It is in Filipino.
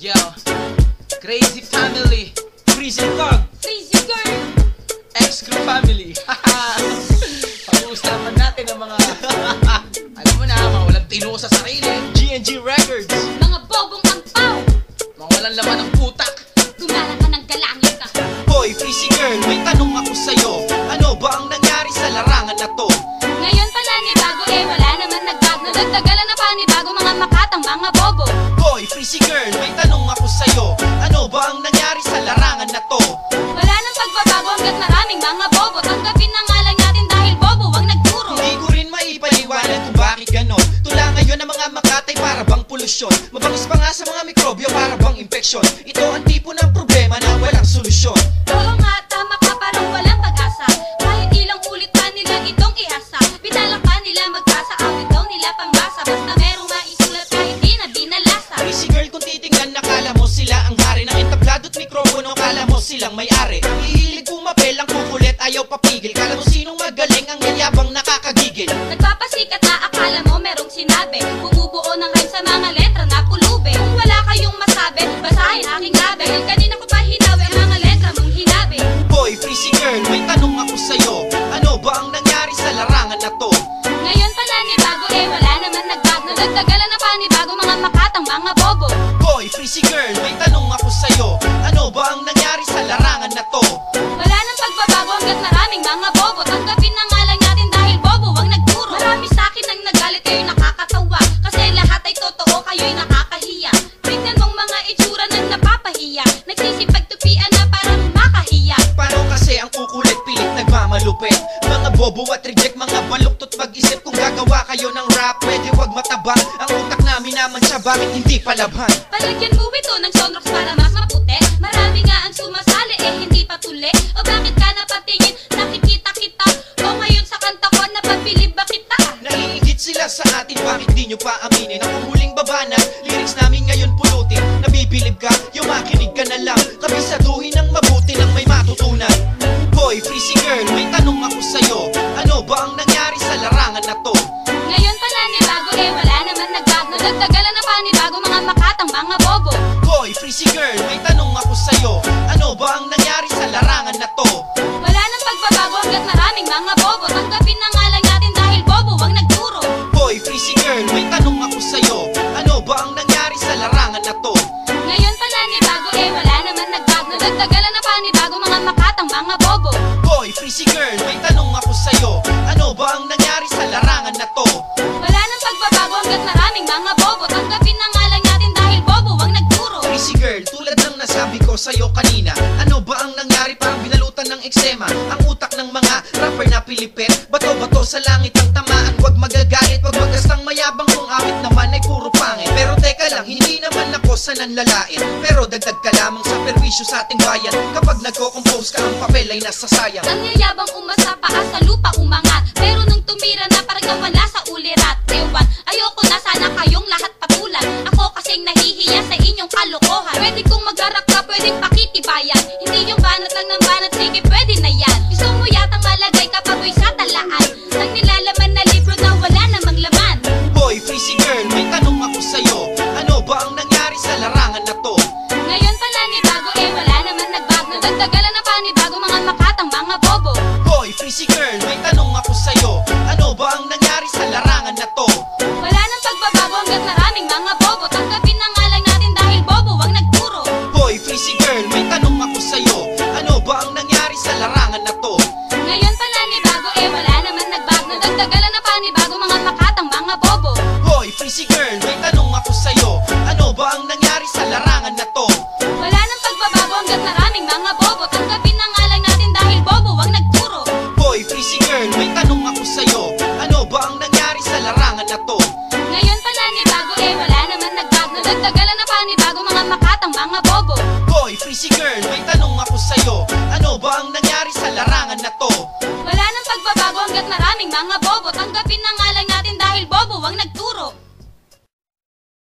Yo, Crazy Family, Freezy Dog, Freezy Girl, X-Crew Family. Pag-uusapan natin ang mga alam mo na, mga walang tino sa sarili. G&G Records, mga bobong ampaw, mga walang laman ng putak. gumala ka ng galangin ka. Hoy, Freezy Girl, may tanong ako sa'yo. Ano ba ang nangyari sa larangan na to? Ngayon pala ni bago wala naman nagbago. Nagdagalan na panibago mga makatang mga bobo. Hoy, Freezy Girl, may tanong ako sa'yo. Ano ba ang nangyari sa larangan na to? Wala nang pagbabago hanggat maraming mga bobo. Tanggapin na nga lang natin dahil bobo ang nagturo. Hindi ko rin maipaliwanag kung bakit ganon. Tula ngayon ang mga makatay para bang polusyon. Mabangis pa nga sa mga mikrobyo para bang infeksyon. Ito ang tipo ng problema na walang solusyon. Oo nga, tama ka, parang walang pag-asa. Kahit ilang ulit pa nila itong ihasa. Pinalak pa nila magkasa, awit daw nila pambasa. Basta merong maisulat kahit di na binalasa. Freezy Girl, kung titingnan nakala mo sila ang hari ng entablado at mikropono. Kala mo silang may-ari. Hihilig kumapel ang kukulit, ayaw papigil. Kala mo sinong magaling ang yayabang nakakagigil. Nagpapasikat na akala mo merong sinabi. Bumubuo ng rhyme sa mga letra na pulube. Kung wala kayong masabi, basahin aking labi. Dahil kanina ko pa hinawi ang mga letra mong hinabi. Hoy, Freezy Girl, may tanong ako sa'yo. Ano ba ang nangyari sa larangan na to? Ngayon pala ni bago wala naman nagbago. Nagdagalan na panibago mga makatang mga bobo. Hoy, Freezy Girl, may tanong ako sa'yo. Ano ba ang nangyari sa larangan na to? Wala nang pagbabago hanggat maraming mga bobo. Tanggapin na nga lang natin dahil bobo ang nagturo. Marami sa'kin ang nagalit, kayo'y nakakatawa. Kasi lahat ay totoo, kayo'y nakakahiya. Tingnan mong mga itsura ng napapahiya. Nagsisipagtupian na parang makahiya. Paano kasi ang kukulit pilit nagmamalupit? Mga bobo at reject, mga baluktot mag-isip. Kung gagawa kayo ng rap, pwede wag matabang. Ang utak namin naman siya, bakit hindi palabhan? Palagyan mo ito ng soundtracks para mas maputi. Marami nga ang sumasali, hindi patuli. O bakit ka napatingin, nakikita kita? O ngayon sa kanta ko, napabilib ba kita? Naiingit sila sa atin, bakit di nyo pa aminin? Ang huling baba na, lyrics namin ngayon pulutin. Nabibilib ka, yung makinig ka na lang. Kabisaduhin ng mabuti nang may matutunan. Hoy, Freezy Girl, may tanong ako sa'yo. Ano ba ang nangyari sa larangan na to? Ngayon pala ni bago wala naman nagbago. Nagdagalan na panibago mga makatang mga bobo. Hoy, Freezy Girl, may tanong ako sa'yo. Ano ba ang nangyari sa larangan na to? Wala nang pagbabago hanggat maraming mga bobo. Tanggapin na nga lang natin dahil bobo ang nagturo. Hoy, Freezy Girl, may tanong ako sa'yo. Ano ba ang nangyari sa larangan na to? Ngayon pala ni bago wala naman nagbago. Nagdagalan na panibago mga makatang mga bobo. Hoy, Freezy Girl, may tanong ako sa'yo. Ano ba ang nangyari sa larangan na to? Wala nang pagbabago hanggat maraming mga bobo. Tanggapin na nga lang natin dahil bobo ang nagturo. Freezy Girl, tulad ng nasabi ko sa'yo kanina. Ano ba ang nangyari, parang binalutan ng eksema? Ang utak ng mga rapper na pilipit. Bato-bato sa langit ang tamaan. Huwag magagalit, huwag magastang mayabang. Kung awit naman ay puro pangit. Pero teka lang, hindi naman ako sa nanlalain. Pero dagdag ka lamang sa perwisyo sa ating bayan. Kapag nagko-compose ka, ang papel ay nasasayang. Nangyayabang umasa paa sa lupa umangat. Pero nung tumira na parang nawala sa ulirat. Ewan, ayoko na sana kayong lahat patulan. Ako kasing nahihiya sa inyong kalokohan. Pwede kong mag-arap ka, pwedeng pakitibayan. Hindi yung banat lang ng banat, sige pwede na yan. Gusto mo yatang malagay kapag ko'y sa talaan ng nilalaman na libro na wala namang laman. Hoy, Freezy Girl, may tanong ako sa'yo. Ano ba ang nangyari sa larangan na to? Ngayon pala ni bago wala naman nagbago. Nagdagalan na panibago mga makatang mga bobo. Hoy, Freezy Girl, may tanong ako sa'yo. Ano ba ang nangyari sa larangan na to? Wala nang pagbabago hanggat maraming mga bobo. Tanggapin na nga lang natin dahil bobo ang nagturo. Hoy, Freezy Girl, may tanong ako sa'yo. Ano ba ang nangyari sa larangan na to? Ngayon pala ni bago wala naman nagbago. Nagdagalan na panibago mga makatang mga bobo. Hoy, Freezy Girl, may tanong ako sa'yo. Ano ba ang nangyari sa larangan na to? Wala nang pagbabago hanggat maraming mga bobo. Tanggapin na nga lang natin dahil bobo ang nagturo. Hoy, Freezy Girl, may tanong ako sa'yo. Ano ba ang nangyari sa larangan na to? Ngayon pala ni bago wala naman nagbago. Nagdagalan na panibago mga makatang mga bobo. Hoy, Freezy Girl, may tanong ako sa'yo. Ano ba ang nangyari sa larangan na to? Wala nang pagbabago hanggat maraming mga bobo.